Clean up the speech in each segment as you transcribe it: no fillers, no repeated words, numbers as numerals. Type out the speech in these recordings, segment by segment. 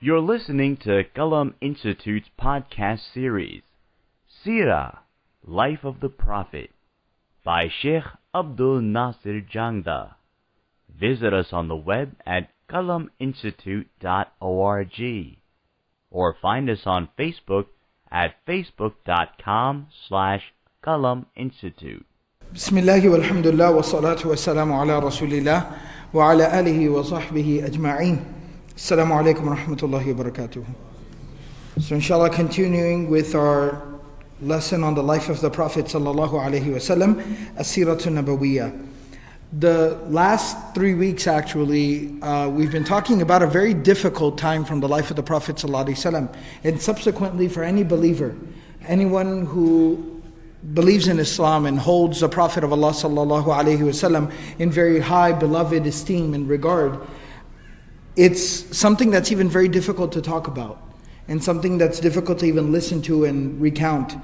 You're listening to Qalam Institute's podcast series, Seerah, Life of the Prophet, by Sheikh Abdul Nasir Jangda. Visit us on the web at qalaminstitute.org or find us on Facebook at facebook.com/Qalam Institute. Bismillah walhamdulillah wa salatu wa salamu ala rasulillah wa ala alihi wa sahbihi ajma'een. Assalamu alaikum wa rahmatullahi wa barakatuh. So inshallah, continuing with our lesson on the life of the Prophet sallallahu alaihi wasallam, as-Seeratun Nabawiyyah. The last 3 weeks actually, we've been talking about a very difficult time from the life of the Prophet sallallahu alaihi wasallam, and subsequently for any believer, anyone who believes in Islam and holds the Prophet of Allah sallallahu alaihi wasallam in very high beloved esteem and regard. It's something that's even very difficult to talk about, and something that's difficult to even listen to and recount.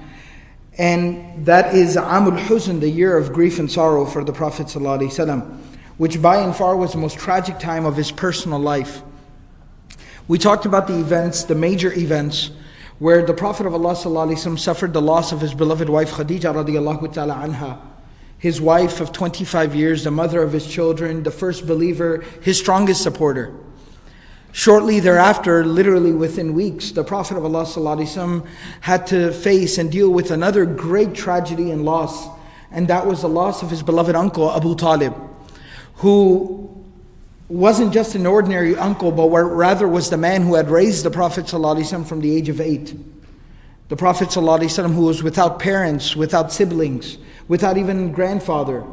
And that is Amul Huzn, the year of grief and sorrow for the Prophet ﷺ, which by and far was the most tragic time of his personal life. We talked about the events, the major events, where the Prophet of Allah ﷺ suffered the loss of his beloved wife Khadija radiallahu ta'ala anha, his wife of 25 years, the mother of his children, the first believer, his strongest supporter. Shortly thereafter, literally within weeks, the Prophet of Allah ﷺ had to face and deal with another great tragedy and loss, and that was the loss of his beloved uncle Abu Talib, who wasn't just an ordinary uncle, but rather was the man who had raised the Prophet ﷺ from the age of 8. The Prophet ﷺ, who was without parents, without siblings, without even grandfather.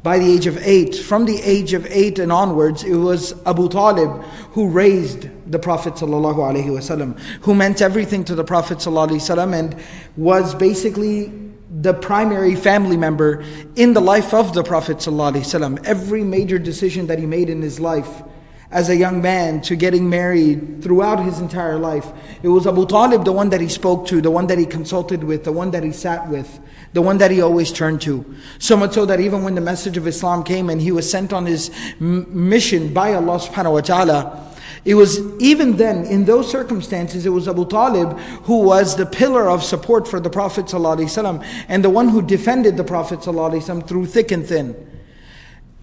By the age of 8, from the age of 8 and onwards, it was Abu Talib who raised the Prophet ﷺ, who meant everything to the Prophet ﷺ and was basically the primary family member in the life of the Prophet ﷺ. Every major decision that he made in his life, as a young man to getting married, throughout his entire life, it was Abu Talib, the one that he spoke to, the one that he consulted with, the one that he sat with, the one that he always turned to. So much so that even when the message of Islam came and he was sent on his mission by Allah subhanahu wa ta'ala, it was even then, in those circumstances, it was Abu Talib who was the pillar of support for the Prophet ﷺ and the one who defended the Prophet ﷺ through thick and thin.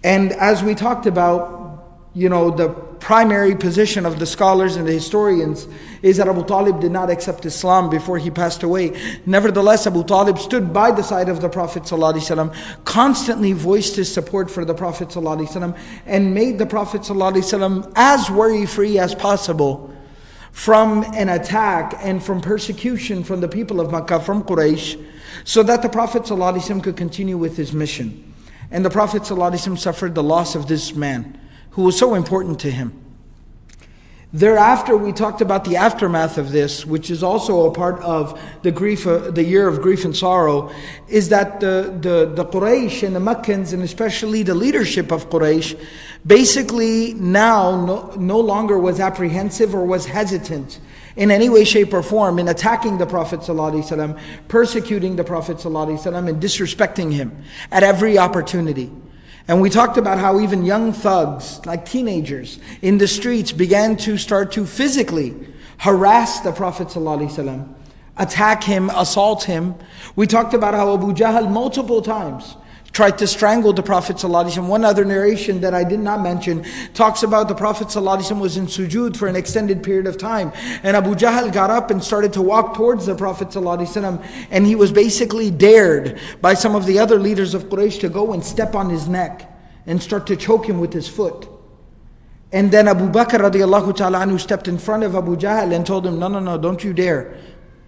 And as we talked about, the primary position of the scholars and the historians is that Abu Talib did not accept Islam before he passed away. Nevertheless, Abu Talib stood by the side of the Prophet ﷺ, constantly voiced his support for the Prophet ﷺ, and made the Prophet ﷺ as worry-free as possible from an attack and from persecution from the people of Makkah, from Quraysh, so that the Prophet ﷺ could continue with his mission. And the Prophet ﷺ suffered the loss of this man, who was so important to him. Thereafter, we talked about the aftermath of this, which is also a part of the grief, the year of grief and sorrow, is that the Quraysh and the Meccans, and especially the leadership of Quraysh, basically now no longer was apprehensive or was hesitant in any way, shape or form in attacking the Prophet ﷺ, persecuting the Prophet ﷺ, and disrespecting him at every opportunity. And we talked about how even young thugs, like teenagers, in the streets began to start to physically harass the Prophet ﷺ, attack him, assault him. We talked about how Abu Jahl multiple times tried to strangle the Prophet ﷺ. One other narration that I did not mention talks about the Prophet ﷺ was in sujood for an extended period of time, and Abu Jahl got up and started to walk towards the Prophet ﷺ, and he was basically dared by some of the other leaders of Quraysh to go and step on his neck and start to choke him with his foot. And then Abu Bakr radiallahu ta'ala anhu stepped in front of Abu Jahl and told him, no, don't you dare.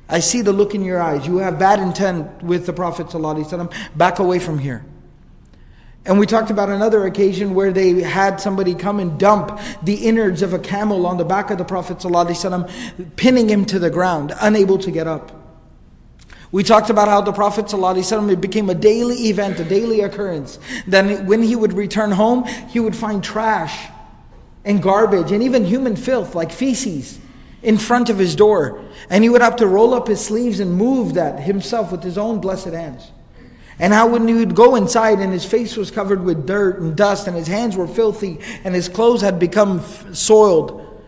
I see the look in your eyes. You have bad intent with the Prophet ﷺ. Back away from here. And we talked about another occasion where they had somebody come and dump the innards of a camel on the back of the Prophet ﷺ, pinning him to the ground, unable to get up. We talked about how the Prophet ﷺ, it became a daily event, a daily occurrence. Then when he would return home, he would find trash and garbage and even human filth like feces in front of his door. And he would have to roll up his sleeves and move that himself with his own blessed hands. And how when he would go inside and his face was covered with dirt and dust and his hands were filthy and his clothes had become soiled,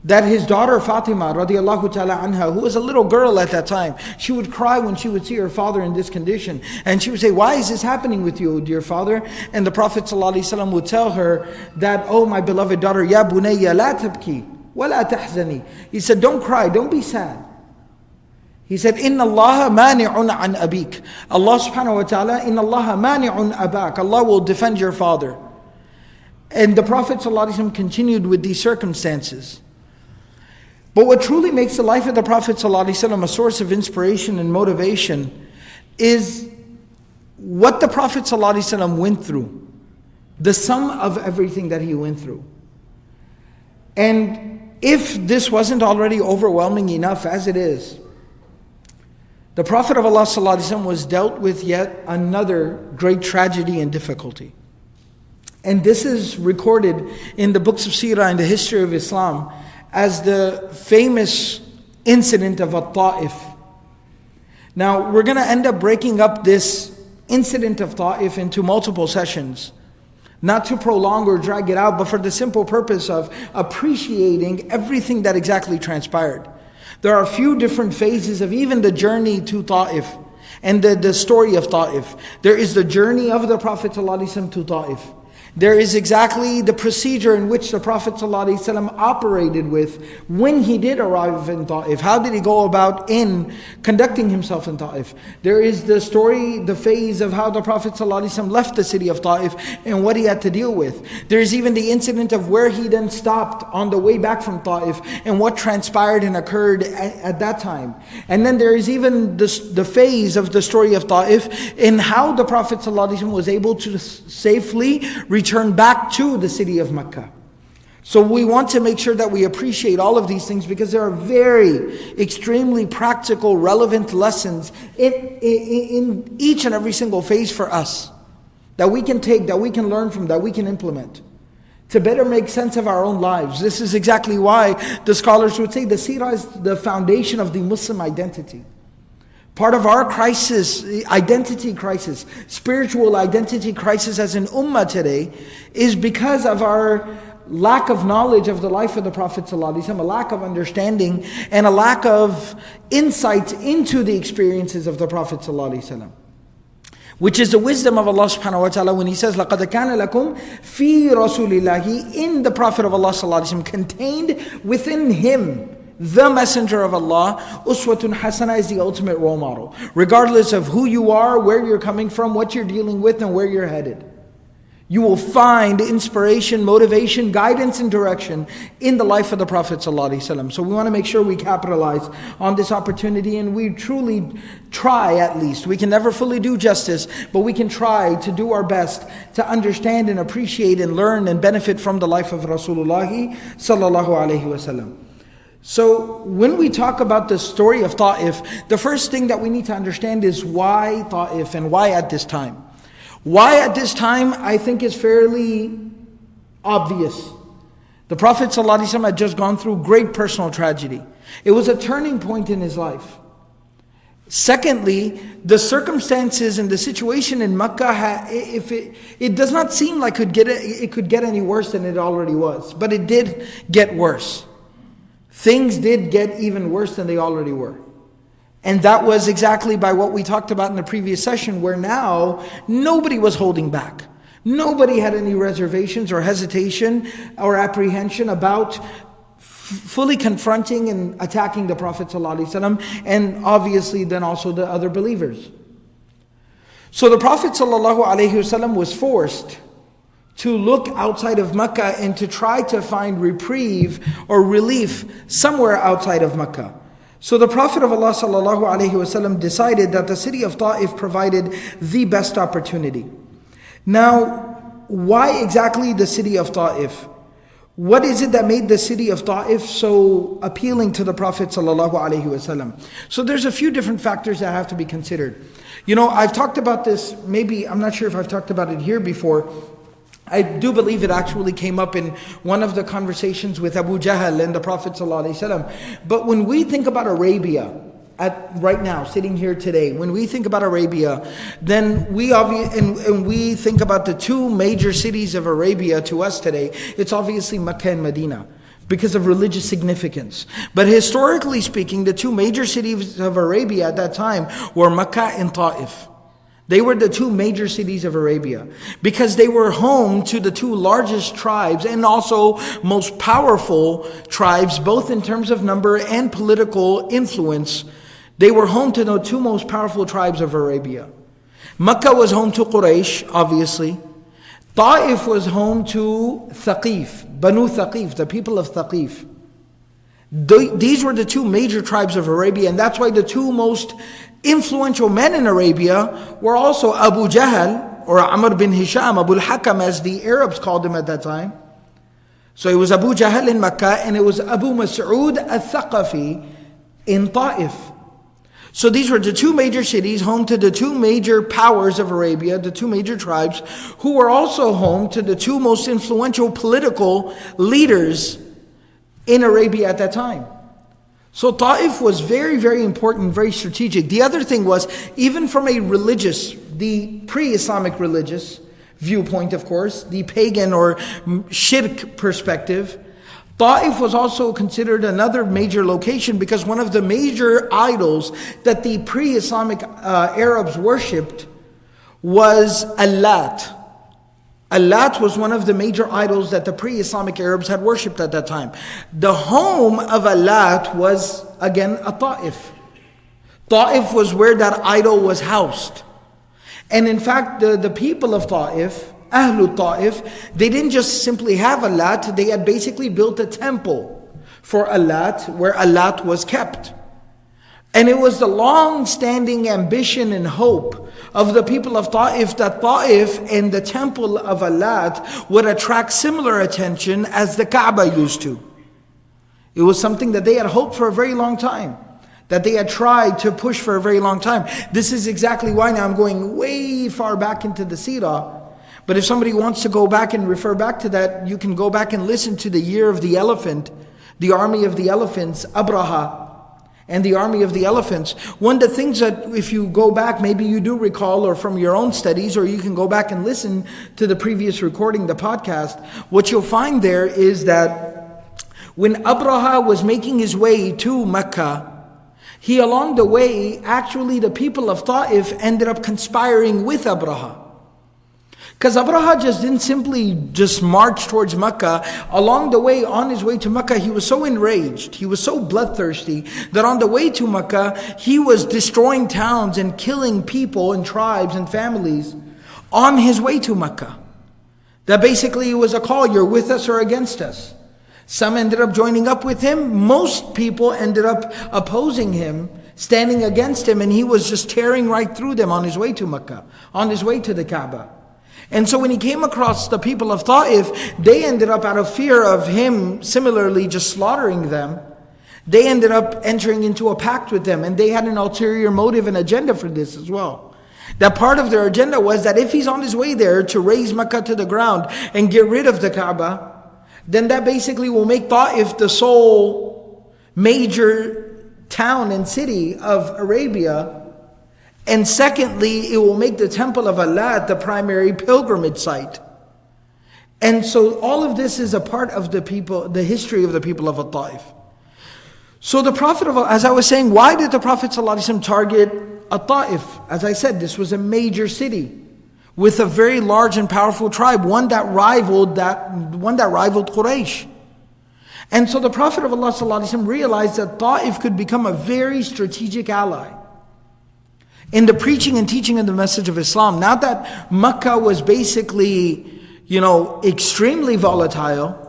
that his daughter Fatima radiallahu ta'ala anha, who was a little girl at that time, she would cry when she would see her father in this condition. And she would say, why is this happening with you, dear father? And the Prophet ﷺ would tell her that, oh my beloved daughter, Ya bunayya la tabki wa la tahzani. He said, don't cry, don't be sad. He said, Inna Allah mani'un an abik. Allah subhanahu wa ta'ala, Inna Allah mani'un abak. Allah will defend your father. And the Prophet ﷺ continued with these circumstances. But what truly makes the life of the Prophet ﷺ a source of inspiration and motivation is what the Prophet ﷺ went through. The sum of everything that he went through. And if this wasn't already overwhelming enough as it is, the Prophet of Allah ﷺ was dealt with yet another great tragedy and difficulty. And this is recorded in the books of Seerah and the history of Islam as the famous incident of At-Ta'if. Now, we're going to end up breaking up this incident of Ta'if into multiple sessions. Not to prolong or drag it out, but for the simple purpose of appreciating everything that exactly transpired. There are a few different phases of even the journey to Ta'if and the story of Ta'if. There is the journey of the Prophet ﷺ to Ta'if. There is exactly the procedure in which the Prophet ﷺ operated with when he did arrive in Ta'if. How did he go about in conducting himself in Ta'if? There is the story, the phase of how the Prophet ﷺ left the city of Ta'if and what he had to deal with. There is even the incident of where he then stopped on the way back from Ta'if and what transpired and occurred at that time. And then there is even the phase of the story of Ta'if in how the Prophet ﷺ was able to safely return back to the city of Mecca. So we want to make sure that we appreciate all of these things because there are very extremely practical, relevant lessons in each and every single phase for us that we can take, that we can learn from, that we can implement to better make sense of our own lives. This is exactly why the scholars would say the Seerah is the foundation of the Muslim identity. Part of our crisis, identity crisis, spiritual identity crisis as an ummah today is because of our lack of knowledge of the life of the Prophet ﷺ, a lack of understanding and a lack of insight into the experiences of the Prophet ﷺ. Which is the wisdom of Allah subhanahu wa ta'ala when He says, لَقَدْ كَانَ لَكُمْ فِي رَسُولِ اللَّهِ, in the Prophet of Allah ﷺ, contained within him, the Messenger of Allah, Uswatun Hasana is the ultimate role model. Regardless of who you are, where you're coming from, what you're dealing with, and where you're headed. You will find inspiration, motivation, guidance, and direction in the life of the Prophet ﷺ. So we want to make sure we capitalize on this opportunity and we truly try at least. We can never fully do justice, but we can try to do our best to understand and appreciate and learn and benefit from the life of Rasulullah sallallahu alaihi wasallam. So when we talk about the story of Ta'if, the first thing that we need to understand is why Ta'if and why at this time. Why at this time, I think is fairly obvious. The Prophet ﷺ had just gone through great personal tragedy. It was a turning point in his life. Secondly, the circumstances and the situation in Mecca, it does not seem like it could get any worse than it already was. But it did get worse. Things did get even worse than they already were. And that was exactly by what we talked about in the previous session, where now nobody was holding back. Nobody had any reservations or hesitation or apprehension about fully confronting and attacking the Prophet ﷺ, and obviously then also the other believers. So the Prophet ﷺ was forced to look outside of Mecca and to try to find reprieve or relief somewhere outside of Mecca. So the Prophet of Allah ﷺ decided that the city of Ta'if provided the best opportunity. Now, why exactly the city of Ta'if? What is it that made the city of Ta'if so appealing to the Prophet ﷺ? So there's a few different factors that have to be considered. You know, I've talked about this, maybe, I'm not sure if I've talked about it here before. I do believe it actually came up in one of the conversations with Abu Jahl and the Prophet ﷺ. But when we think about Arabia, right now, sitting here today, when we think about Arabia, then we think about the two major cities of Arabia to us today. It's obviously Mecca and Medina. because of religious significance. But historically speaking, the two major cities of Arabia at that time were Mecca and Ta'if. They were the two major cities of Arabia because they were home to the two largest tribes and also most powerful tribes, both in terms of number and political influence. They were home to the two most powerful tribes of Arabia. Mecca was home to Quraysh, obviously. Ta'if was home to Thaqif, Banu Thaqif, the people of Thaqif. These were the two major tribes of Arabia, and that's why the two most influential men in Arabia were also Abu Jahl, or Amr bin Hisham, Abu al-Hakam as the Arabs called him at that time. So it was Abu Jahl in Mecca, and it was Abu Mas'ud al-Thaqafi in Ta'if. So these were the two major cities, home to the two major powers of Arabia, the two major tribes, who were also home to the two most influential political leaders in Arabia at that time. So Ta'if was very, very important, very strategic. The other thing was, even from a religious, the pre-Islamic religious viewpoint, of course, the pagan or shirk perspective, Ta'if was also considered another major location because one of the major idols that the pre-Islamic Arabs worshipped was Allat. Allat was one of the major idols that the pre-Islamic Arabs had worshipped at that time. The home of Allat was, again, a Ta'if. Ta'if was where that idol was housed. And in fact, the people of Ta'if, Ahlul Ta'if, they didn't just simply have Allat, they had basically built a temple for Allat, where Allat was kept. And it was the long-standing ambition and hope of the people of Ta'if that Ta'if and the temple of Allat would attract similar attention as the Kaaba used to. It was something that they had hoped for a very long time, that they had tried to push for a very long time. This is exactly why now I'm going way far back into the Seerah. But if somebody wants to go back and refer back to that, you can go back and listen to the year of the elephant, the army of the elephants, Abraha, and the army of the elephants. One of the things that if you go back, maybe you do recall, or from your own studies, or you can go back and listen to the previous recording, the podcast, what you'll find there is that when Abraha was making his way to Mecca, he along the way, actually the people of Ta'if ended up conspiring with Abraha. Because Abraha just didn't simply just march towards Mecca. Along the way, on his way to Mecca, he was so enraged, he was so bloodthirsty, that on the way to Mecca, he was destroying towns and killing people and tribes and families on his way to Mecca. That basically it was a call, you're with us or against us. Some ended up joining up with him. Most people ended up opposing him, standing against him, and he was just tearing right through them on his way to Mecca, on his way to the Kaaba. And so when he came across the people of Ta'if, they ended up, out of fear of him similarly just slaughtering them, they ended up entering into a pact with them, and they had an ulterior motive and agenda for this as well. That part of their agenda was that if he's on his way there to raise Mecca to the ground and get rid of the Kaaba, then that basically will make Ta'if the sole major town and city of Arabia. And secondly, it will make the temple of Allat the primary pilgrimage site. And so all of this is a part of the history of the people of Ta'if. So the Prophet, as I was saying, why did the Prophet ﷺ target Ta'if? As I said, this was a major city with a very large and powerful tribe, one that rivaled Quraysh. And so the Prophet of Allah ﷺ realized that Ta'if could become a very strategic ally in the preaching and teaching of the message of Islam. Now that Mecca was basically, extremely volatile,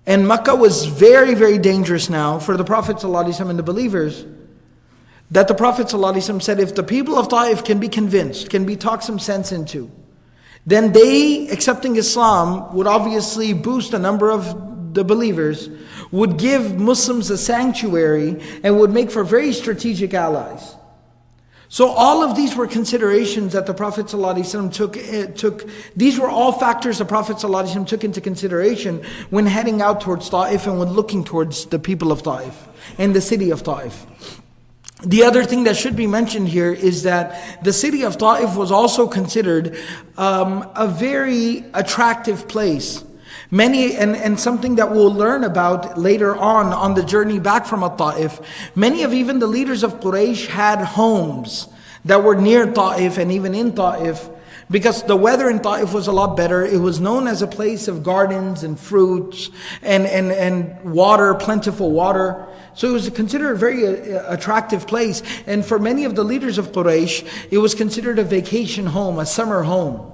and Mecca was very, very dangerous now for the Prophet ﷺ and the believers, that the Prophet ﷺ said, if the people of Ta'if can be convinced, can be talked some sense into, then they, accepting Islam, would obviously boost the number of the believers, would give Muslims a sanctuary, and would make for very strategic allies. So all of these were considerations that the Prophet ﷺ took. These were all factors the Prophet ﷺ took into consideration when heading out towards Ta'if and when looking towards the people of Ta'if and the city of Ta'if. The other thing that should be mentioned here is that the city of Ta'if was also considered a very attractive place And something that we'll learn about later on the journey back from Ta'if, many of even the leaders of Quraysh had homes that were near Ta'if and even in Ta'if, because the weather in Ta'if was a lot better. It was known as a place of gardens and fruits and water, plentiful water. So it was considered a very attractive place. And for many of the leaders of Quraysh, it was considered a vacation home, a summer home.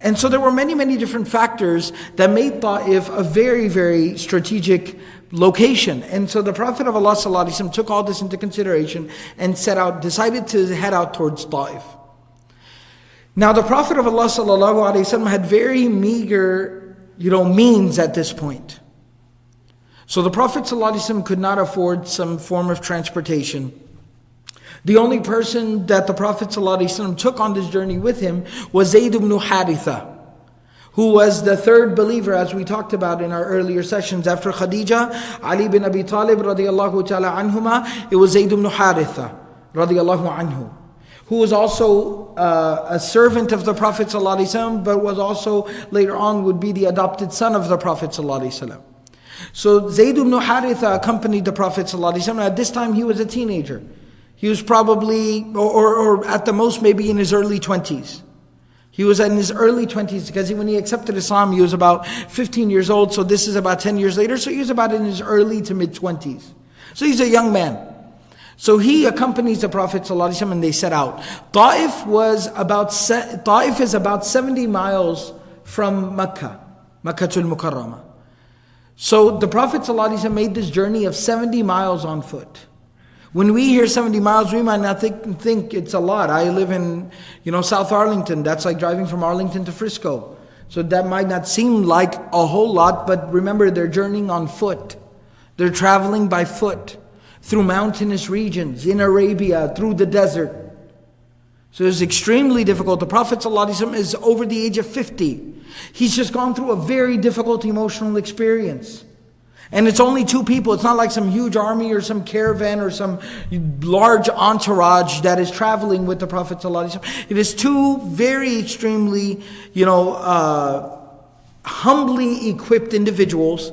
And so there were many, many different factors that made Ta'if a very, very strategic location. And so the Prophet of Allah ﷺ took all this into consideration and decided to head out towards Ta'if. Now the Prophet of Allah ﷺ had very meager, means at this point. So the Prophet ﷺ could not afford some form of transportation. The only person that the Prophet ﷺ took on this journey with him was Zayd ibn Haritha, who was the third believer, as we talked about in our earlier sessions. After Khadija, Ali bin Abi Talib radiallahu ta'ala anhuma, it was Zayd ibn Haritha radiallahu anhu, who was also a servant of the Prophet ﷺ, but was also later on would be the adopted son of the Prophet ﷺ. So Zayd ibn Haritha accompanied the Prophet ﷺ. At this time he was a teenager. He was probably, or at the most maybe in his early 20s. He was in his early 20s because when he accepted Islam he was about 15 years old. So this is about 10 years later. So he was about in his early to mid 20s. So he's a young man. So he accompanies the Prophet ﷺ and they set out. Ta'if is about 70 miles from Makkah, Makkatul Mukarramah. So the Prophet ﷺ made this journey of 70 miles on foot. When we hear 70 miles, we might not think it's a lot. I live in, South Arlington. That's like driving from Arlington to Frisco. So that might not seem like a whole lot, but remember, they're journeying on foot. They're traveling by foot through mountainous regions, in Arabia, through the desert. So it's extremely difficult. The Prophet ﷺ is over the age of 50. He's just gone through a very difficult emotional experience. And it's only two people. It's not like some huge army or some caravan or some large entourage that is traveling with the Prophet ﷺ. It is two very extremely, humbly equipped individuals.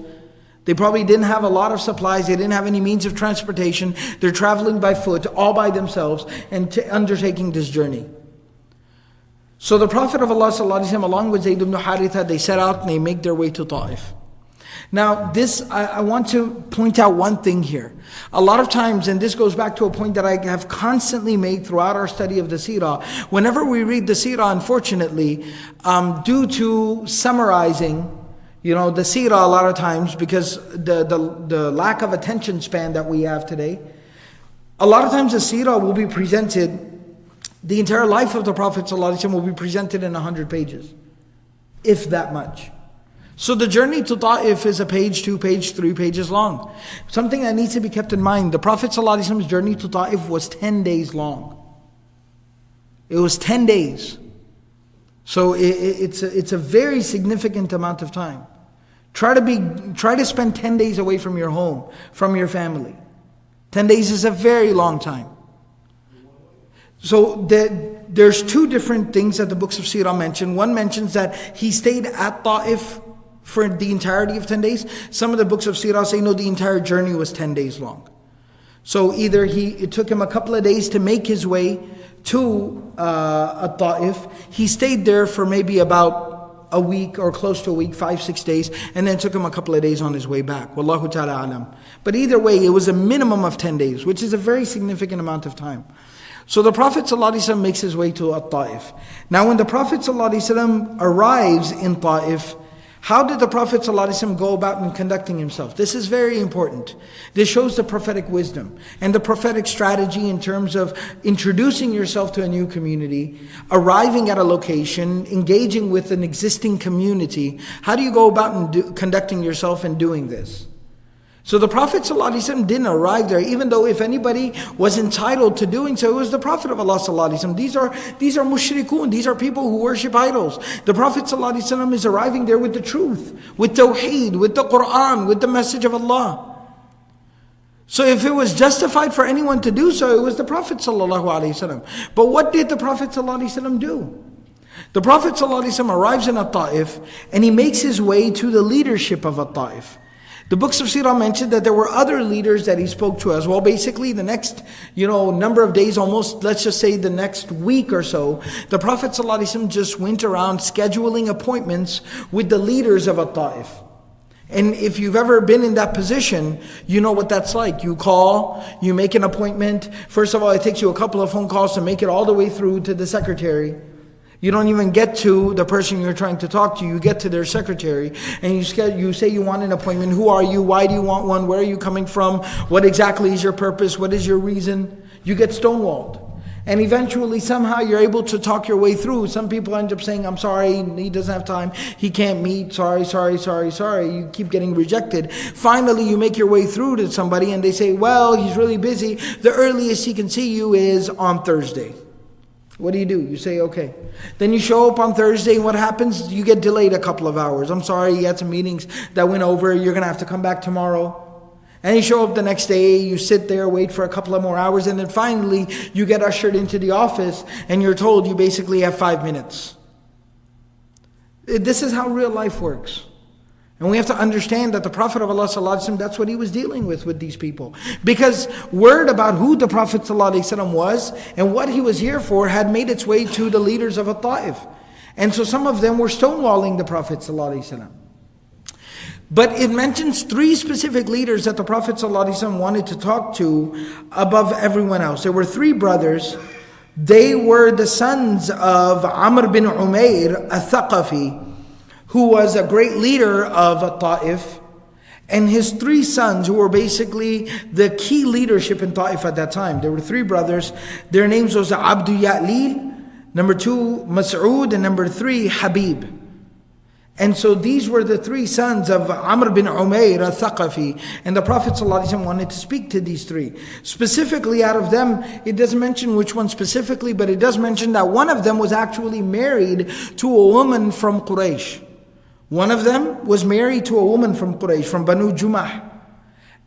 They probably didn't have a lot of supplies. They didn't have any means of transportation. They're traveling by foot, all by themselves, and undertaking this journey. So the Prophet of Allah ﷺ, along with Zayd ibn Haritha, they set out and they make their way to Ta'if. Now I want to point out one thing here. A lot of times, and this goes back to a point that I have constantly made throughout our study of the Seerah, whenever we read the Seerah, unfortunately, due to summarizing, the Seerah a lot of times, because the lack of attention span that we have today, a lot of times the Seerah will be presented, the entire life of the Prophet ﷺ will be presented in 100 pages, if that much. So the journey to Ta'if is a page, 2 pages, 3 pages long. Something that needs to be kept in mind, the Prophet ﷺ's journey to Ta'if was 10 days long. It was 10 days. So it's a very significant amount of time. Try to spend 10 days away from your home, from your family. 10 days is a very long time. So there's two different things that the books of Seerah mention. One mentions that he stayed at Ta'if for the entirety of 10 days. Some of the books of Seerah say no, the entire journey was 10 days long. So either it took him a couple of days to make his way to Ta'if. He stayed there for maybe about a week or close to a week, 5-6 days, and then it took him a couple of days on his way back. Wallahu ta'ala alam. But either way, it was a minimum of 10 days, which is a very significant amount of time. So the Prophet ﷺ makes his way to Ta'if. Now when the Prophet ﷺ arrives in Ta'if, how did the Prophet ﷺ go about in conducting himself? This is very important. This shows the prophetic wisdom and the prophetic strategy in terms of introducing yourself to a new community, arriving at a location, engaging with an existing community. How do you go about conducting yourself and doing this? So the Prophet ﷺ didn't arrive there, even though if anybody was entitled to doing so, it was the Prophet of Allah ﷺ. These are mushrikun, these are people who worship idols. The Prophet ﷺ is arriving there with the truth, with Tawheed, with the Quran, with the message of Allah. So if it was justified for anyone to do so, it was the Prophet ﷺ. But what did the Prophet ﷺ do? The Prophet ﷺ arrives in At-Ta'if and he makes his way to the leadership of At-Ta'if. The books of Seerah mentioned that there were other leaders that he spoke to as well. Basically, the next, number of days, almost, let's just say the next week or so, the Prophet ﷺ just went around scheduling appointments with the leaders of At-Ta'if. And if you've ever been in that position, you know what that's like. You call, you make an appointment. First of all, it takes you a couple of phone calls to make it all the way through to the secretary. You don't even get to the person you're trying to talk to. You get to their secretary and you say you want an appointment. Who are you? Why do you want one? Where are you coming from? What exactly is your purpose? What is your reason? You get stonewalled. And eventually somehow you're able to talk your way through. Some people end up saying, I'm sorry, he doesn't have time. He can't meet. Sorry. You keep getting rejected. Finally, you make your way through to somebody and they say, well, he's really busy. The earliest he can see you is on Thursday. What do? You say, okay. Then you show up on Thursday, and what happens? You get delayed a couple of hours. I'm sorry, you had some meetings that went over. You're going to have to come back tomorrow. And you show up the next day, you sit there, wait for a couple of more hours, and then finally you get ushered into the office, and you're told you basically have 5 minutes. This is how real life works. And we have to understand that the Prophet of Allah ﷺ, that's what he was dealing with these people. Because word about who the Prophet ﷺ was and what he was here for had made its way to the leaders of At-Ta'if. And so some of them were stonewalling the Prophet ﷺ. But it mentions 3 specific leaders that the Prophet ﷺ wanted to talk to above everyone else. There were 3 brothers. They were the sons of Amr bin Umayr al-Thaqafi, who was a great leader of Ta'if, and his 3 sons, who were basically the key leadership in Ta'if at that time. There were 3 brothers. Their names was Abdu Ya'lil, number 2 Mas'ud, and number 3 Habib. And so these were the 3 sons of Amr bin Umayr al-Thaqafi. And the Prophet ﷺ wanted to speak to these 3. Specifically out of them, it doesn't mention which one specifically, but it does mention that one of them was actually married to a woman from Quraysh. One of them was married to a woman from Quraysh, from Banu Jumah.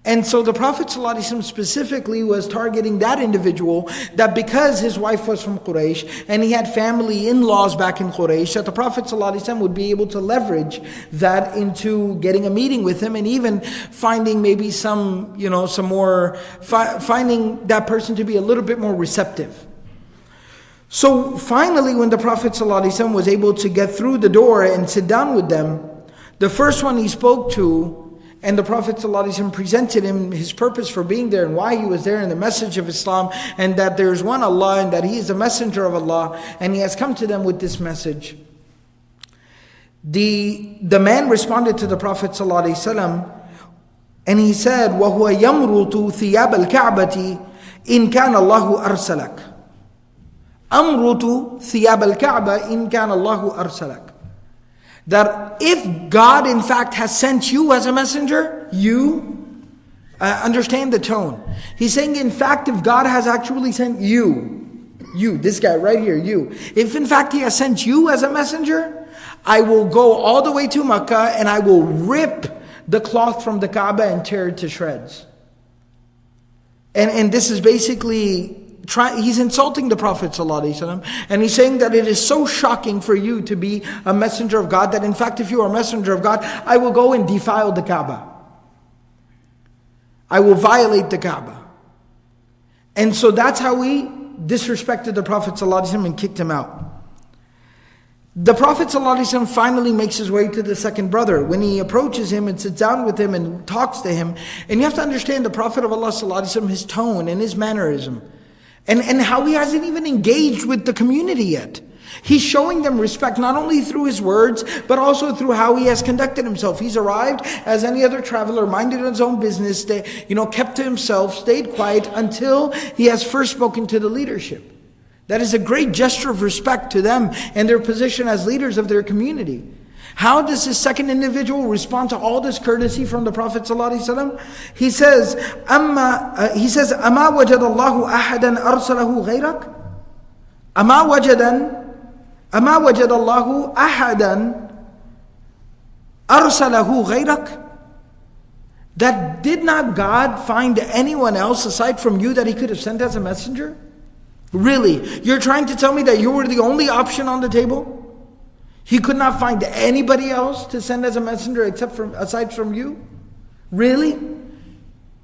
And so the Prophet ﷺ specifically was targeting that individual, that because his wife was from Quraysh and he had family in-laws back in Quraysh, that the Prophet ﷺ would be able to leverage that into getting a meeting with him and even finding maybe finding that person to be a little bit more receptive. So finally, when the Prophet ﷺ was able to get through the door and sit down with them, the first one he spoke to, and the Prophet ﷺ presented him his purpose for being there and why he was there and the message of Islam, and that there's one Allah and that he is a messenger of Allah, and he has come to them with this message. The man responded to the Prophet ﷺ and he said, وَهُوَ يَمْرُطُ ثِيَابَ الْكَعْبَةِ إِنْ كَانَ اللَّهُ أَرْسَلَكَ. أَمْرُطُ ثِيَابَ الْكَعْبَةِ إِنْ كَانَ اللَّهُ أَرْسَلَكَ. That if God in fact has sent you as a messenger, you understand the tone. He's saying, in fact, if God has actually sent you, this guy right here, you. If in fact he has sent you as a messenger, I will go all the way to Makkah and I will rip the cloth from the Kaaba and tear it to shreds. And this is basically, he's insulting the Prophet ﷺ, and he's saying that it is so shocking for you to be a messenger of God, that in fact if you are a messenger of God, I will go and defile the Kaaba. I will violate the Kaaba. And so that's how he disrespected the Prophet ﷺ and kicked him out. The Prophet ﷺ finally makes his way to the second brother. When he approaches him and sits down with him and talks to him, and you have to understand the Prophet of Allah ﷺ, his tone and his mannerism, and how he hasn't even engaged with the community yet. He's showing them respect not only through his words, but also through how he has conducted himself. He's arrived as any other traveler, minded his own business, kept to himself, stayed quiet until he has first spoken to the leadership. That is a great gesture of respect to them and their position as leaders of their community. How does this second individual respond to all this courtesy from the Prophet ﷺ? He says, أَمَا وَجَدَ اللَّهُ أَحَدًا أَرْسَلَهُ غَيْرَكَ. أَمَا وَجَدَ اللَّهُ أَحَدًا أَرْسَلَهُ غَيْرَكَ. That did not God find anyone else aside from you that he could have sent as a messenger? Really? You're trying to tell me that you were the only option on the table? He could not find anybody else to send as a messenger aside from you? Really?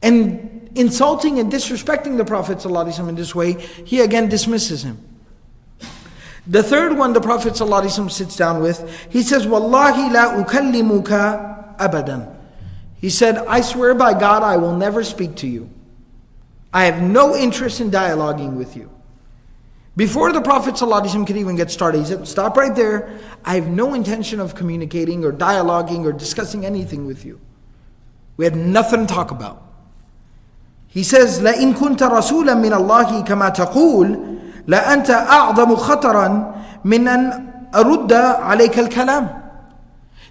And insulting and disrespecting the Prophet ﷺ in this way, he again dismisses him. The third one the Prophet ﷺ sits down with, he says, Wallahi la ukallimuka abadan. He said, I swear by God, I will never speak to you. I have no interest in dialoguing with you. Before the Prophet ﷺ could even get started, he said, stop right there. I have no intention of communicating or dialoguing or discussing anything with you. We had nothing to talk about. He says, لَإِن كُنْتَ رَسُولًا مِّنَ اللَّهِ كَمَا تَقُولُ لَأَنْتَ أَعْظَمُ خَطَرًا مِّنْ أَنْ أَرُدَّ عَلَيْكَ الْكَلَامِ.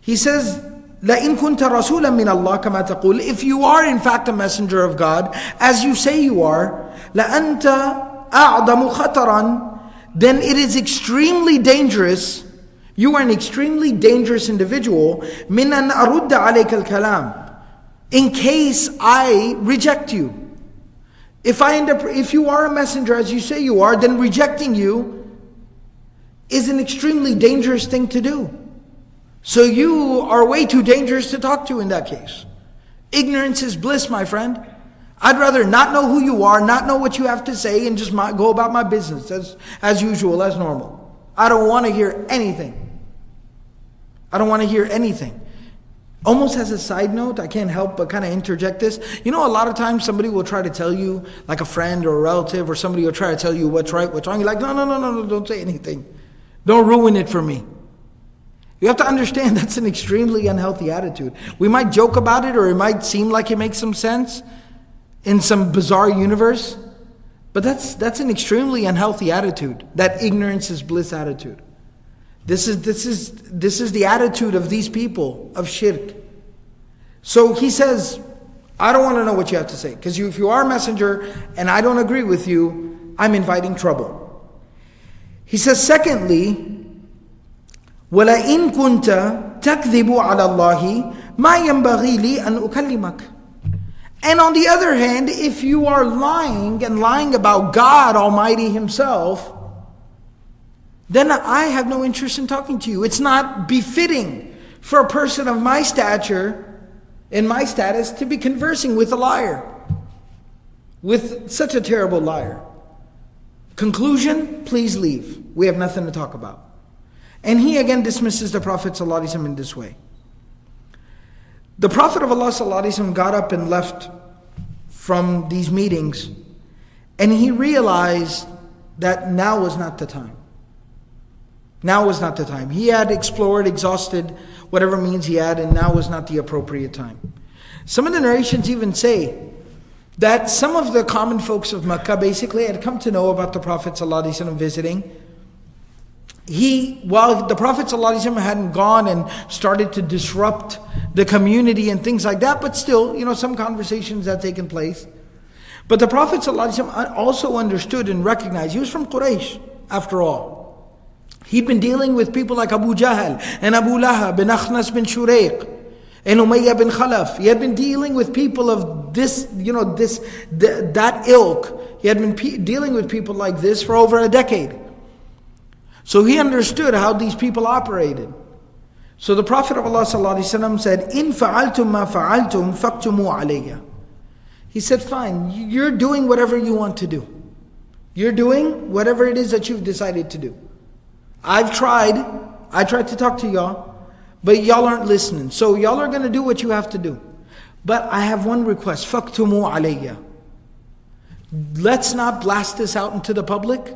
He says, لَإِن كُنْتَ رَسُولًا مِّنَ اللَّهِ كَمَا تَقُولُ. If you are in fact a messenger of God, as you say you are, لَأَنْتَ أَعْظَمُ خَطَرًا, then it is extremely dangerous. You are an extremely dangerous individual. مِّنْ أَنْ أَرُدَّ عَلَيْكَ الْكَلَامِ. In case I reject you. If you are a messenger as you say you are, then rejecting you is an extremely dangerous thing to do. So you are way too dangerous to talk to in that case. Ignorance is bliss, my friend. I'd rather not know who you are, not know what you have to say, and just go about my business as usual, as normal. I don't want to hear anything. I don't want to hear anything. Almost as a side note, I can't help but kind of interject this. You know, a lot of times somebody will try to tell you, like a friend or a relative, or somebody will try to tell you what's right, what's wrong. You're like, no, don't say anything. Don't ruin it for me. You have to understand that's an extremely unhealthy attitude. We might joke about it, or it might seem like it makes some sense in some bizarre universe, but that's an extremely unhealthy attitude. That ignorance is bliss attitude. This is the attitude of these people of shirk. So he says, I don't want to know what you have to say, because if you are a messenger and I don't agree with you, I'm inviting trouble. He says, secondly, وَلَئِن كُنْتَ تَكْذِبُ عَلَى اللَّهِ مَا يَنْبَغِي لِي أَنْ أُكَلِّمَكَ. And on the other hand, if you are lying about God Almighty Himself, then I have no interest in talking to you. It's not befitting for a person of my stature, in my status, to be conversing with a liar, with such a terrible liar. Conclusion, please leave. We have nothing to talk about. And he again dismisses the Prophet ﷺ in this way. The Prophet of Allah ﷺ got up and left from these meetings, and he realized that now was not the time. Now was not the time. He had explored, exhausted whatever means he had, and now was not the appropriate time. Some of the narrations even say that some of the common folks of Mecca basically had come to know about the Prophet ﷺ visiting. While the Prophet ﷺ hadn't gone and started to disrupt the community and things like that, but still, some conversations had taken place. But the Prophet ﷺ also understood and recognized, he was from Quraysh, after all. He'd been dealing with people like Abu Jahl and Abu Lahab and Akhnas bin Shurayq and Umayyah bin Khalaf. He had been dealing with people of that ilk. He had been dealing with people like this for over a decade. So he understood how these people operated. So the Prophet of Allah ﷺ said, "In fa'altum ma fa'altum faktumu alayya." He said, fine, you're doing whatever you want to do. You're doing whatever it is that you've decided to do. I tried to talk to y'all, but y'all aren't listening. So y'all are going to do what you have to do. But I have one request, faktumu alayya. Let's not blast this out into the public.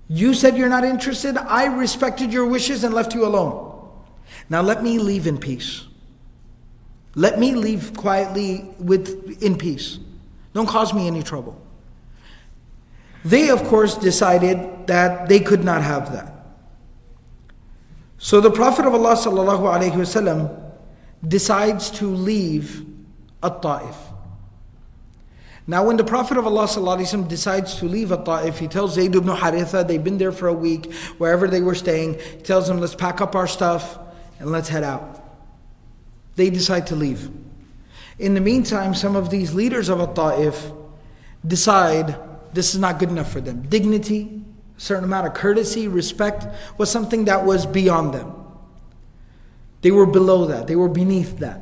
You said you're not interested. I respected your wishes and left you alone. Now let me leave in peace. Let me leave quietly in peace. Don't cause me any trouble. They, of course, decided that they could not have that. So the Prophet of Allah ﷺ decides to leave At-Ta'if. Now when the Prophet of Allah ﷺ decides to leave At-Ta'if, he tells Zayd ibn Haritha, they've been there for a week, wherever they were staying, he tells them, let's pack up our stuff and let's head out. They decide to leave. In the meantime, some of these leaders of At-Ta'if decide this is not good enough for them. Dignity, a certain amount of courtesy, respect, was something that was beyond them. They were below that. They were beneath that.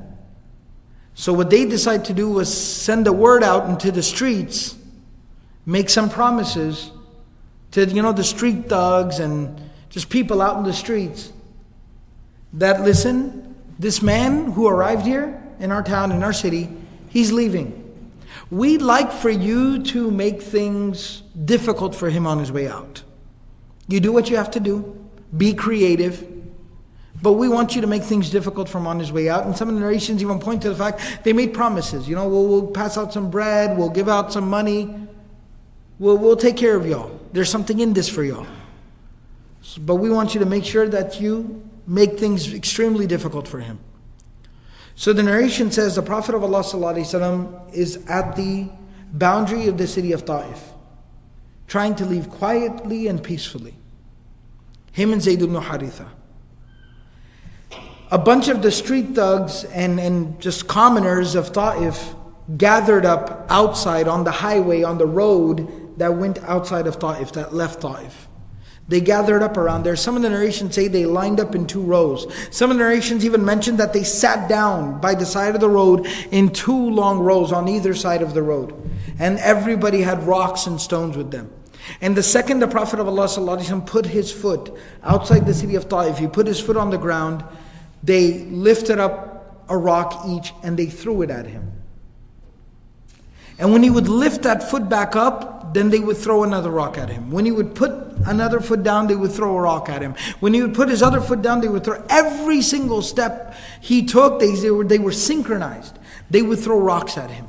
So what they decided to do was send a word out into the streets, make some promises to, the street thugs and just people out in the streets that, listen, this man who arrived here in our town, in our city, he's leaving. We'd like for you to make things difficult for him on his way out. You do what you have to do. Be creative. But we want you to make things difficult for him on his way out. And some of the narrations even point to the fact they made promises. We'll pass out some bread. We'll give out some money. We'll take care of y'all. There's something in this for y'all. But we want you to make sure that you make things extremely difficult for him. So the narration says the Prophet of Allah ﷺ is at the boundary of the city of Ta'if, trying to leave quietly and peacefully. Him and Zayd ibn Haritha. A bunch of the street thugs and just commoners of Ta'if gathered up outside on the highway, on the road that went outside of Ta'if, that left Ta'if. They gathered up around there. Some of the narrations say they lined up in 2 rows. Some of the narrations even mention that they sat down by the side of the road in 2 long rows on either side of the road. And everybody had rocks and stones with them. And the second the Prophet of Allah ﷺ put his foot outside the city of Ta'if, he put his foot on the ground, they lifted up a rock each and they threw it at him. And when he would lift that foot back up, then they would throw another rock at him. When he would put another foot down, they would throw a rock at him. When he would put his other foot down, they would throw. Every single step he took, they were synchronized. They would throw rocks at him.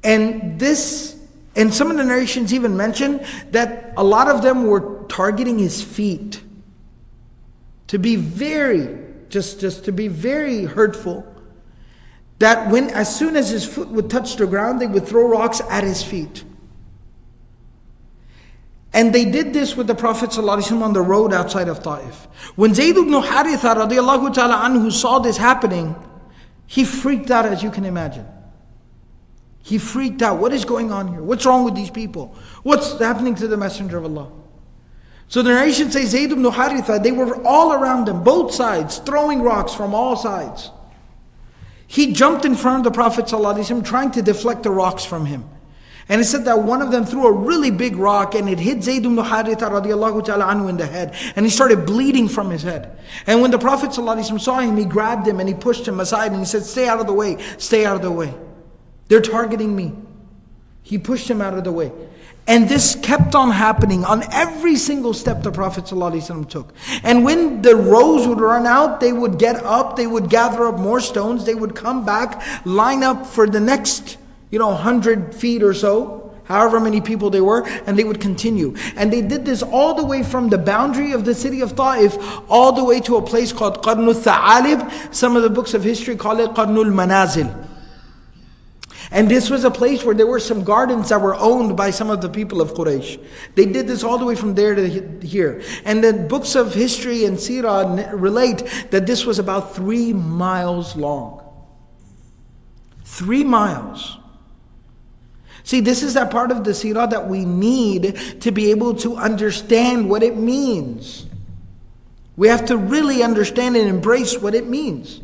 And some of the narrations even mention that a lot of them were targeting his feet to be very, just to be very hurtful. That as soon as his foot would touch the ground, they would throw rocks at his feet. And they did this with the Prophet ﷺ on the road outside of Ta'if. When Zayd ibn Haritha radiallahu ta'ala anhu saw this happening, he freaked out, as you can imagine. He freaked out. What is going on here? What's wrong with these people? What's happening to the Messenger of Allah? So the narration says Zayd ibn Haritha, they were all around him, both sides, throwing rocks from all sides. He jumped in front of the Prophet ﷺ trying to deflect the rocks from him. And it said that one of them threw a really big rock and it hit Zayd ibn Haritha radiallahu ta'ala anhu in the head. And he started bleeding from his head. And when the Prophet ﷺ saw him, he grabbed him and he pushed him aside and he said, stay out of the way, stay out of the way. They're targeting me. He pushed him out of the way. And this kept on happening on every single step the Prophet ﷺ took. And when the rows would run out, they would get up, they would gather up more stones, they would come back, line up for the next 100 feet or so, however many people they were, and they would continue. And they did this all the way from the boundary of the city of Ta'if, all the way to a place called Qarnul Tha'alib. Some of the books of history call it Qarnul Manazil. And this was a place where there were some gardens that were owned by some of the people of Quraysh. They did this all the way from there to here. And the books of history and Seerah relate that this was about 3 miles long. 3 miles. See, this is that part of the Seerah that we need to be able to understand what it means. We have to really understand and embrace what it means.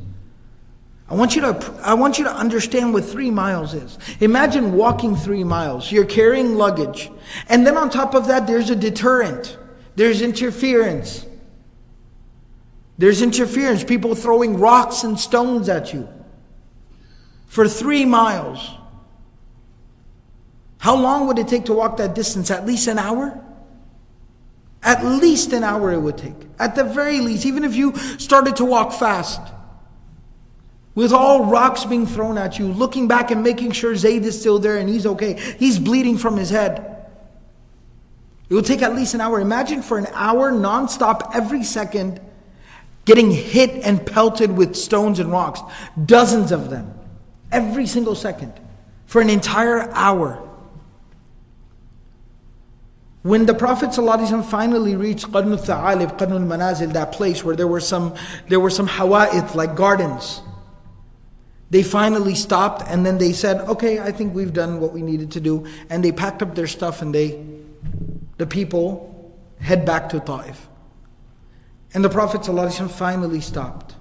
I want you to understand what 3 miles is. Imagine walking 3 miles. You're carrying luggage. And then on top of that, there's a deterrent. There's interference. There's interference. People throwing rocks and stones at you. For 3 miles. How long would it take to walk that distance? At least an hour? At least an hour it would take. At the very least, even if you started to walk fast. With all rocks being thrown at you, looking back and making sure Zayd is still there and he's okay. He's bleeding from his head. It will take at least an hour. Imagine for an hour, non-stop, every second, getting hit and pelted with stones and rocks. Dozens of them. Every single second. For an entire hour. When the Prophet ﷺ finally reached Qarnul Tha'alib, Qarnul Manazil, that place where there were some hawa'it, like gardens. They finally stopped and then they said, okay, I think we've done what we needed to do. And they packed up their stuff and they the people head back to Ta'if. And the Prophet ﷺ finally stopped.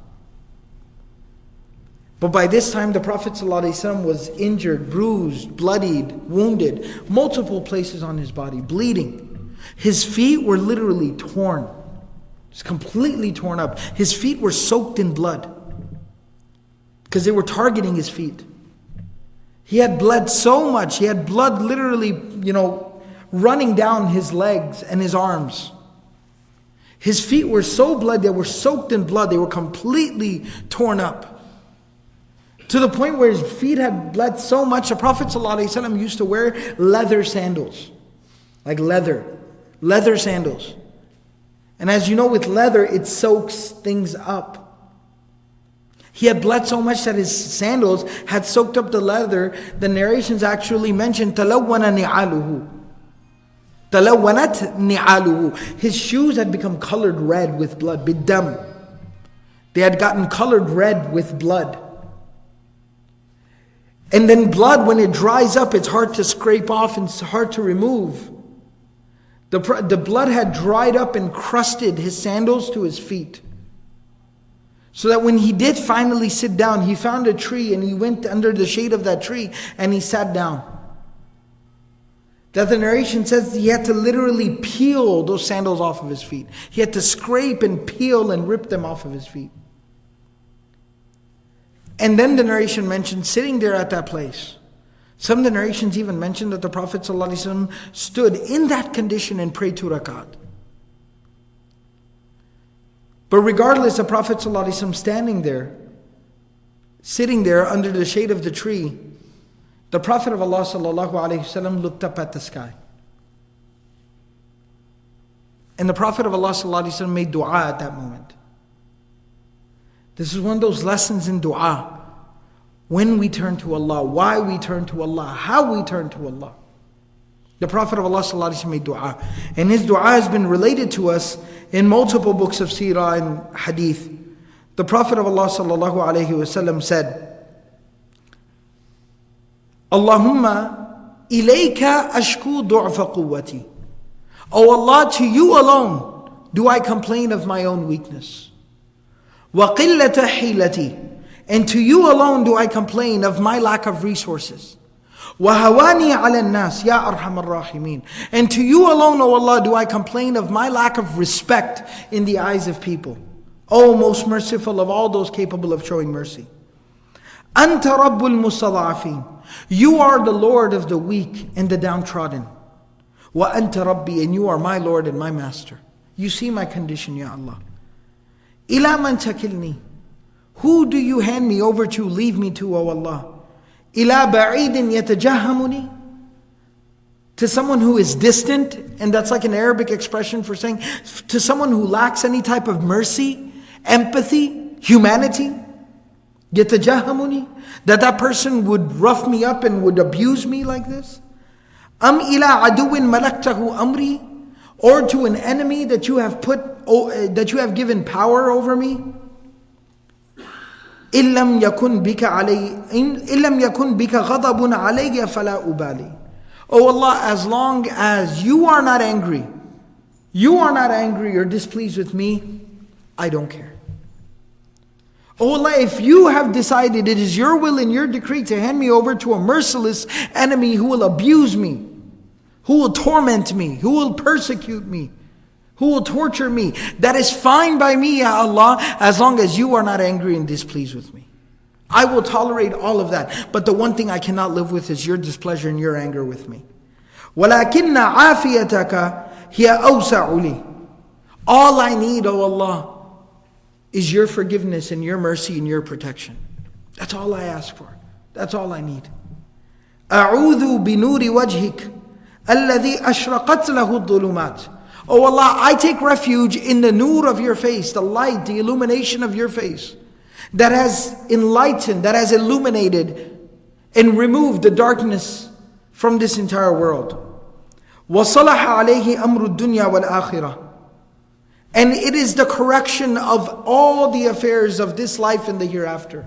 But by this time the Prophet ﷺ was injured, bruised, bloodied, wounded, multiple places on his body, bleeding. His feet were literally torn. It's completely torn up. His feet were soaked in blood because they were targeting his feet. He had bled so much. He had blood literally, running down his legs and his arms. His feet were so bloody, they were soaked in blood. They were completely torn up. To the point where his feet had bled so much, the Prophet ﷺ used to wear leather sandals. Like leather sandals. And as you know, with leather, it soaks things up. He had bled so much that his sandals had soaked up the leather. The narrations actually mention تَلَوَّنَ نِعَالُهُ. تَلَوَّنَتْ نِعَالُهُ. His shoes had become colored red with blood. بِالدَّمِ. They had gotten colored red with blood. And then blood, when it dries up, it's hard to scrape off and it's hard to remove. The blood had dried up and crusted his sandals to his feet. So that when he did finally sit down, he found a tree and he went under the shade of that tree and he sat down. That the narration says he had to literally peel those sandals off of his feet. He had to scrape and peel and rip them off of his feet. And then the narration mentioned sitting there at that place. Some of the narrations even mentioned that the Prophet ﷺ stood in that condition and prayed 2 rakat. But regardless, the Prophet ﷺ standing there, sitting there under the shade of the tree, the Prophet of Allah ﷺ looked up at the sky. And the Prophet of Allah ﷺ made dua at that moment. This is one of those lessons in dua. When we turn to Allah, why we turn to Allah, how we turn to Allah. The Prophet of Allah ﷺ made dua. And his dua has been related to us in multiple books of Seerah and Hadith. The Prophet of Allah ﷺ said, Allahumma ilayka ashku du'fa quwwati. O Allah, to you alone do I complain of my own weakness. وَقِلَّةَ حِيلَتِي. And to you alone do I complain of my lack of resources. وَهَوَانِي عَلَى النَّاسِ يَا أَرْحَمَ الرَّاحِمِينَ. And to you alone, O Allah, do I complain of my lack of respect in the eyes of people. O most merciful of all those capable of showing mercy. أَنْتَ رَبُّ الْمُسْتَضْعَفِينَ. You are the Lord of the weak and the downtrodden. وَأَنْتَ رَبِّي. And you are my Lord and my Master. You see my condition, Ya Allah. إِلَى مَنْ تَكِلْنِي. Who do you hand me over to, leave me to, O Allah? إِلَى بَعِيدٍ يَتَجَهَّمُنِي. To someone who is distant, and that's like an Arabic expression for saying, to someone who lacks any type of mercy, empathy, humanity. يَتَجَهَّمُنِي. That person would rough me up and would abuse me like this. أَمْ إِلَى عَدُوٍ مَلَكْتَهُ أَمْرِي. Or to an enemy that you have given power over me. إِن لَمْ يَكُنْ بِكَ غَضَبٌ عَلَيَّ فَلَا أُبَالِي. Oh Allah, as long as you are not angry or displeased with me, I don't care. Oh Allah, if you have decided it is your will and your decree to hand me over to a merciless enemy who will abuse me, who will torment me, who will persecute me, who will torture me, that is fine by me, Ya Allah, as long as you are not angry and displeased with me. I will tolerate all of that. But the one thing I cannot live with is your displeasure and your anger with me. وَلَكِنَّ عَافِيَتَكَ هِيَ أَوْسَعُ لِي. All I need, O Allah, is your forgiveness and your mercy and your protection. That's all I ask for. That's all I need. أَعُوذُ بِنُورِ وَجْهِكَ الَّذِي أَشْرَقَتْ لَهُ الظُّلُمَاتِ. Oh Allah, I take refuge in the nur of your face, the light, the illumination of your face, that has enlightened, that has illuminated and removed the darkness from this entire world. وَصَلَحَ عَلَيْهِ أَمْرُ الدُّنْيَا وَالْآخِرَةِ. And it is the correction of all the affairs of this life and the hereafter.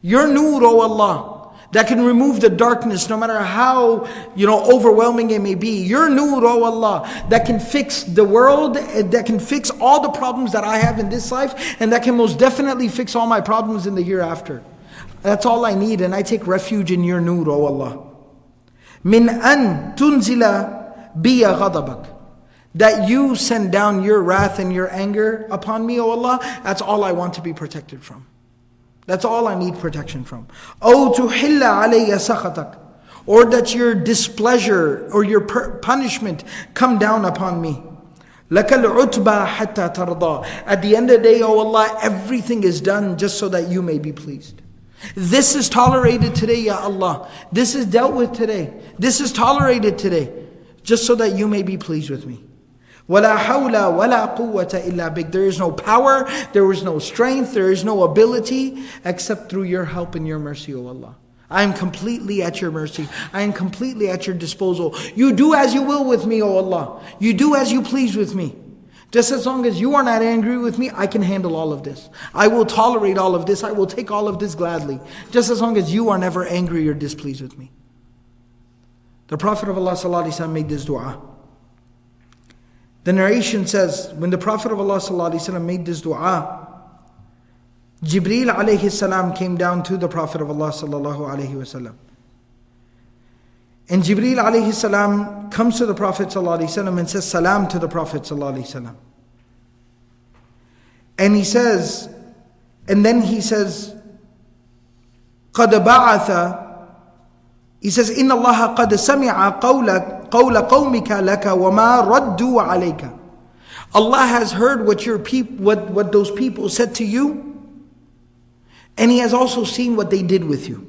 Your nur, O Allah, that can remove the darkness no matter how overwhelming it may be. Your nur, oh Allah, that can fix the world, that can fix all the problems that I have in this life, and that can most definitely fix all my problems in the hereafter. That's all I need, and I take refuge in your nur, oh Allah. Min an tunzila biya ghadabak, that you send down your wrath and your anger upon me, oh Allah. That's all I want to be protected from. That's all I need protection from. أو تحل علي سخطك, or that your displeasure or your punishment come down upon me. لك العتبى حتى ترضى. At the end of the day, oh Allah, everything is done just so that you may be pleased. This is tolerated today, Ya Allah. This is dealt with today. This is tolerated today, just so that you may be pleased with me. وَلَا حَوْلَ وَلَا قُوَّةَ إِلَّا بِكَ. There is no power, there is no strength, there is no ability except through your help and your mercy, O Allah. I am completely at your mercy. I am completely at your disposal. You do as you will with me, O Allah. You do as you please with me. Just as long as you are not angry with me, I can handle all of this. I will tolerate all of this. I will take all of this gladly. Just as long as you are never angry or displeased with me. The Prophet of Allah ﷺ made this dua. The narration says, when the Prophet of Allah ﷺ made this dua, Jibreel alayhi salam came down to the Prophet of Allah ﷺ. And Jibreel alayhi salam comes to the Prophet ﷺ and says salam to the Prophet ﷺ. And he says, قَدْ بَعَثَ, he says, إِنَّ اللَّهَ قَدْ سَمِعَ قَوْلَ قَوْمِكَ لَكَ وَمَا رَدُّوا عَلَيْكَ. Allah has heard what those people said to you, and He has also seen what they did with you.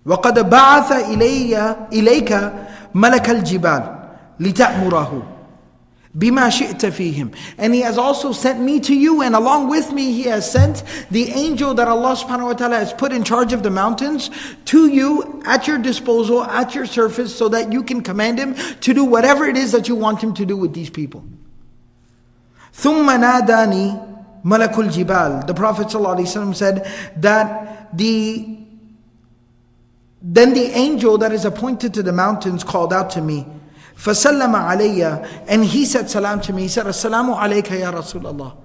وَقَدْ بَعَثَ إِلَيْكَ مَلَكَ الْجِبَالِ لِتَأْمُرَهُ بِمَا شِئْتَ فِيهِمْ. And He has also sent me to you, and along with me He has sent the angel that Allah subhanahu wa ta'ala has put in charge of the mountains to you, at your disposal, at your surface, so that you can command him to do whatever it is that you want him to do with these people. ثُمَّ نَادَانِي مَلَكُ الْجِبَالِ. The Prophet ﷺ said that then the angel that is appointed to the mountains called out to me, فَسَلَّمَ عَلَيَّ, and he said salam to me. He said, Assalamu alayka ya Rasulullah.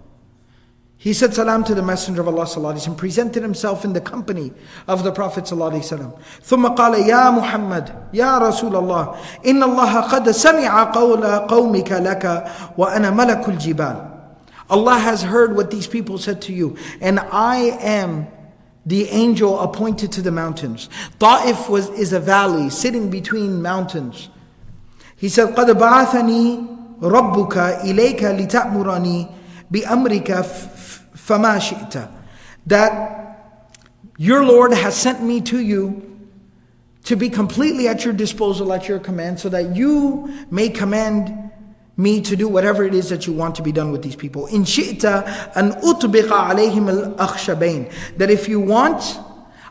He said salam to the Messenger of Allah sallallahu alaihi wasallam, presented himself in the company of the Prophet sallallahu alaihi wasallam. ثُمَّ قَالَ يَا مُحَمَّدْ يَا رَسُولَ اللَّهِ إِنَّ اللَّهَ قَدْ سَمِعَ قَوْلَ قَوْمِكَ لَكَ وَأَنَا مَلَكُ الْجِبَالِ. Allah has heard what these people said to you, and I am the angel appointed to the mountains. Ta'if is a valley sitting between mountains. He said, قَدْ بَعَثَنِي رَبُّكَ إِلَيْكَ لِتَأْمُرَنِي بِأَمْرِكَ فَمَا شِئْتَ. That your Lord has sent me to you to be completely at your disposal, at your command, so that you may command me to do whatever it is that you want to be done with these people. إِن شِئْتَ أَنْ أُطْبِقَ عَلَيْهِمُ الْأَخْشَبَيْنِ. That if you want,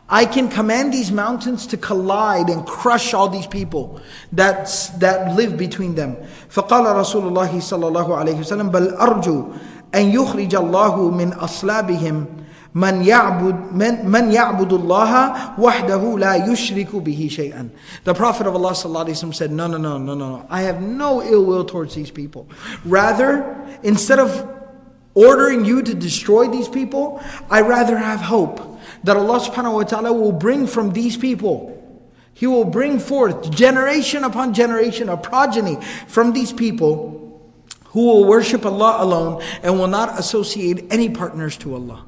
I can command these mountains to collide and crush all these people that live between them. فقال رسول الله صلى الله عليه وسلم بل أرجو أن يخرج الله من أصلابهم من يعبد الله وحده لا يشرك به شيئا. The Prophet of Allah صلى الله عليه وسلم said, no. I have no ill will towards these people. Rather, instead of ordering you to destroy these people, I rather have hope that Allah subhanahu wa ta'ala will bring from these people, He will bring forth generation upon generation, a progeny from these people who will worship Allah alone and will not associate any partners to Allah.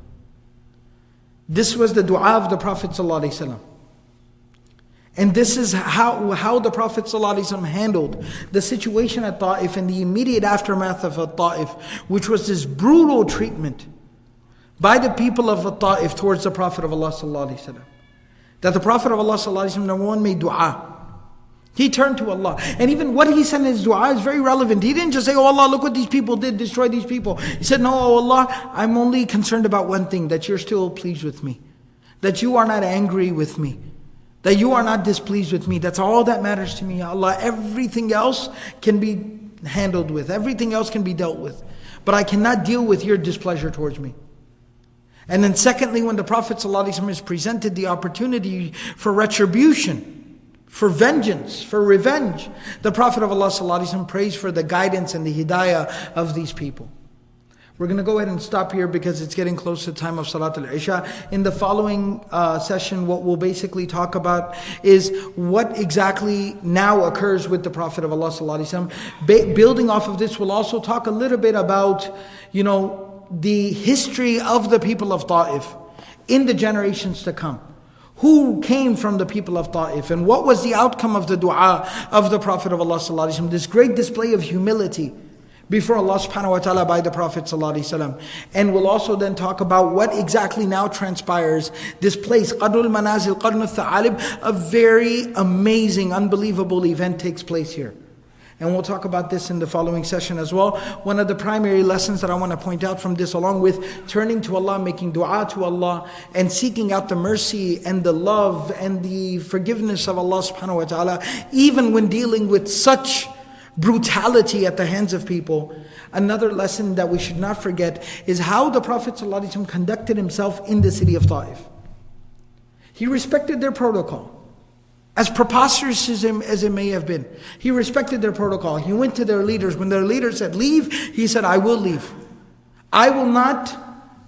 This was the dua of the Prophet ﷺ. And this is how the Prophet ﷺ handled the situation at Ta'if and the immediate aftermath of Ta'if, which was this brutal treatment by the people of Ta'if towards the Prophet of Allah ﷺ. That the Prophet of Allah ﷺ, number one, made dua. He turned to Allah. And even what he said in his dua is very relevant. He didn't just say, oh Allah, look what these people did, destroy these people. He said, no, oh Allah, I'm only concerned about one thing, that you're still pleased with me. That you are not angry with me. That you are not displeased with me. That's all that matters to me, Ya Allah. Everything else can be handled with. Everything else can be dealt with. But I cannot deal with your displeasure towards me. And then secondly, when the Prophet ﷺ is presented the opportunity for retribution, for vengeance, for revenge, the Prophet of Allah ﷺ prays for the guidance and the hidayah of these people. We're going to go ahead and stop here because it's getting close to the time of Salat al-Isha. In the following session, what we'll basically talk about is what exactly now occurs with the Prophet of Allah ﷺ. Building off of this, we'll also talk a little bit about, the history of the people of Ta'if in the generations to come. Who came from the people of Ta'if and what was the outcome of the dua of the Prophet of Allah ﷺ. This great display of humility before Allah subhanahu wa ta'ala by the Prophet ﷺ. And we'll also then talk about what exactly now transpires. This place, Qadrul Manazil, Qarn al-Tha'alib, a very amazing, unbelievable event takes place here. And we'll talk about this in the following session as well. One of the primary lessons that I want to point out from this, along with turning to Allah, making dua to Allah, and seeking out the mercy and the love and the forgiveness of Allah subhanahu wa ta'ala, even when dealing with such brutality at the hands of people. Another lesson that we should not forget is how the Prophet ﷺ conducted himself in the city of Ta'if. He respected their protocol. As preposterous as it may have been, he respected their protocol. He went to their leaders. When their leaders said, leave, he said, I will leave. I will not,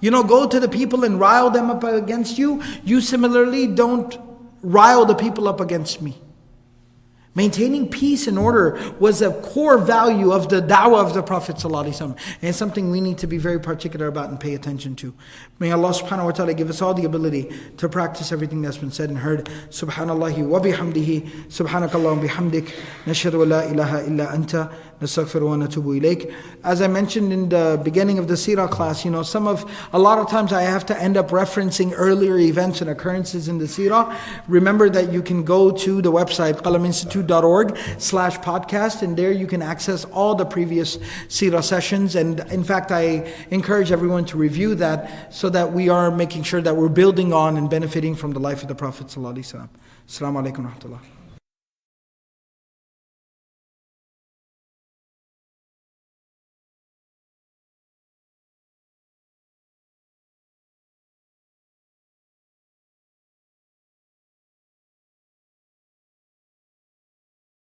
go to the people and rile them up against you. You similarly don't rile the people up against me. Maintaining peace and order was a core value of the da'wah of the Prophet ﷺ. And it's something we need to be very particular about and pay attention to. May Allah subhanahu wa ta'ala give us all the ability to practice everything that's been said and heard. Subhanallahi wa bihamdihi, subhanakallah wa bihamdik, nashhadu wa la ilaha illa anta, nastaghfiru wa natubu ilayk. As I mentioned in the beginning of the Seerah class, a lot of times I have to end up referencing earlier events and occurrences in the Seerah. Remember that you can go to the website, qalaminstitute.org/podcast, and there you can access all the previous Seerah sessions. And in fact, I encourage everyone to review that so that we are making sure that we're building on and benefiting from the life of the Prophet ﷺ. Assalamu alaikum wa rahmatullah.